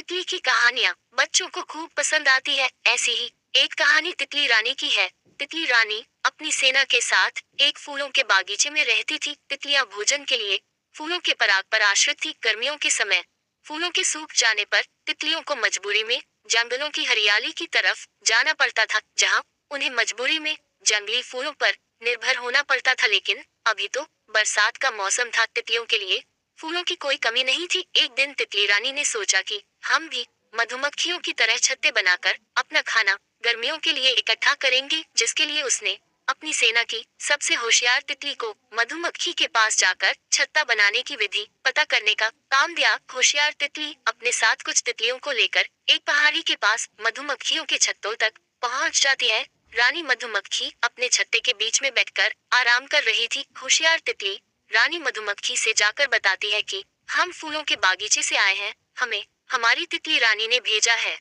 तितली की कहानियाँ बच्चों को खूब पसंद आती है। ऐसी ही एक कहानी तितली रानी की है। तितली रानी अपनी सेना के साथ एक फूलों के बागीचे में रहती थी। तितलियां भोजन के लिए फूलों के पराग पर आश्रित थी। गर्मियों के समय फूलों के सूख जाने पर तितलियों को मजबूरी में जंगलों की हरियाली की तरफ जाना पड़ता था, जहाँ उन्हें मजबूरी में जंगली फूलों पर निर्भर होना पड़ता था। लेकिन अभी तो बरसात का मौसम था, तितलियों के लिए फूलों की कोई कमी नहीं थी। एक दिन तितली रानी ने सोचा कि हम भी मधुमक्खियों की तरह छत्ते बनाकर अपना खाना गर्मियों के लिए इकट्ठा करेंगे, जिसके लिए उसने अपनी सेना की सबसे होशियार तितली को मधुमक्खी के पास जाकर छत्ता बनाने की विधि पता करने का काम दिया। होशियार तितली अपने साथ कुछ तितलियों को लेकर एक पहाड़ी के पास मधुमक्खियों के छत्तों तक पहुंच जाती है। रानी मधुमक्खी अपने छत्ते के बीच में बैठकर आराम कर रही थी। होशियार तितली रानी मधुमक्खी से जाकर बताती है कि हम फूलों के बागीचे से आए हैं, हमें हमारी तितली रानी ने भेजा है।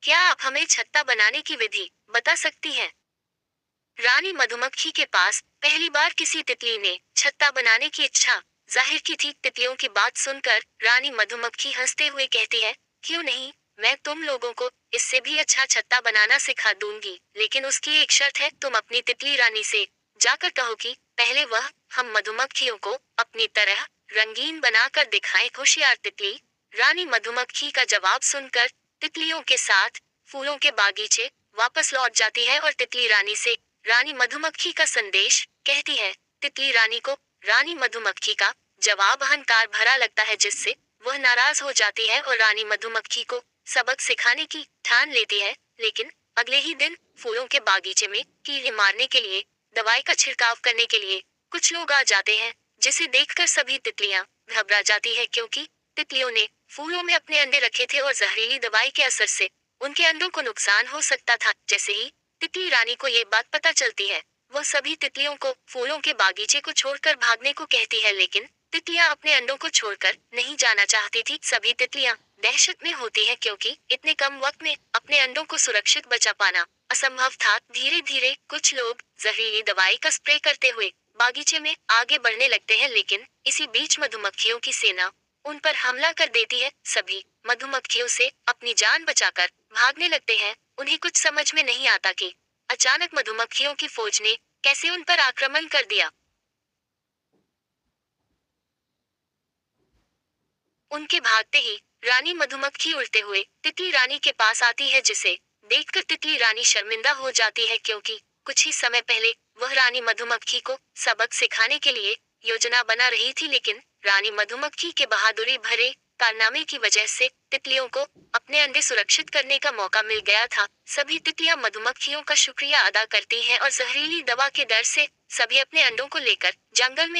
क्या आप हमें छत्ता बनाने की विधि बता सकती हैं? रानी मधुमक्खी के पास पहली बार किसी तितली ने छत्ता बनाने की इच्छा जाहिर की थी। तितलियों की बात सुनकर रानी मधुमक्खी हंसते हुए कहती है, क्यों नहीं, मैं तुम लोगों को इससे भी अच्छा छत्ता बनाना सिखा दूंगी, लेकिन उसकी एक शर्त है। तुम अपनी तितली रानी से जाकर कहो कि पहले वह हम मधुमक्खियों को अपनी तरह रंगीन बनाकर दिखाए। होशियार तितली रानी मधुमक्खी का जवाब सुनकर तितलियों के साथ फूलों के बागीचे वापस लौट जाती है और तितली रानी से रानी मधुमक्खी का संदेश कहती है। तितली रानी को रानी मधुमक्खी का जवाब अहंकार भरा लगता है, जिससे वह नाराज हो जाती है और रानी मधुमक्खी को सबक सिखाने की ठान लेती है। लेकिन अगले ही दिन फूलों के बागीचे में कीड़े मारने के लिए दवाई का छिड़काव करने के लिए कुछ लोग आ जाते हैं, जिसे देखकर सभी तितलियां घबरा जाती है, क्योंकि तितलियों ने फूलों में अपने अंडे रखे थे और जहरीली दवाई के असर से उनके अंडों को नुकसान हो सकता था। जैसे ही तितली रानी को ये बात पता चलती है, वह सभी तितलियों को फूलों के बागीचे को छोड़कर भागने को कहती है, लेकिन तितलियां अपने अंडों को छोड़कर नहीं जाना चाहती थी। सभी तितलियां दहशत में होती है, क्योंकि इतने कम वक्त में अपने अंडों को सुरक्षित बचा पाना असंभव था। धीरे धीरे कुछ लोग जहरीली दवाई का स्प्रे करते हुए बागीचे में आगे बढ़ने लगते हैं, लेकिन इसी बीच मधुमक्खियों की सेना उन पर हमला कर देती है। सभी मधुमक्खियों से अपनी जान बचाकर भागने लगते हैं। उन्हें कुछ समझ में नहीं आता कि अचानक मधुमक्खियों की फौज ने कैसे उन पर आक्रमण कर दिया। उनके भागते ही रानी मधुमक्खी उड़ते हुए तितली रानी के पास आती है, जिसे देखकर तितली रानी शर्मिंदा हो जाती है, क्योंकि कुछ ही समय पहले वह रानी मधुमक्खी को सबक सिखाने के लिए योजना बना रही थी। लेकिन रानी मधुमक्खी के बहादुरी भरे कारनामे की वजह से तितलियों को अपने अंडे सुरक्षित करने का मौका मिल गया था। सभी तितलियां मधुमक्खियों का शुक्रिया अदा करती हैं और जहरीली दवा के डर से सभी अपने अंडों को लेकर जंगल में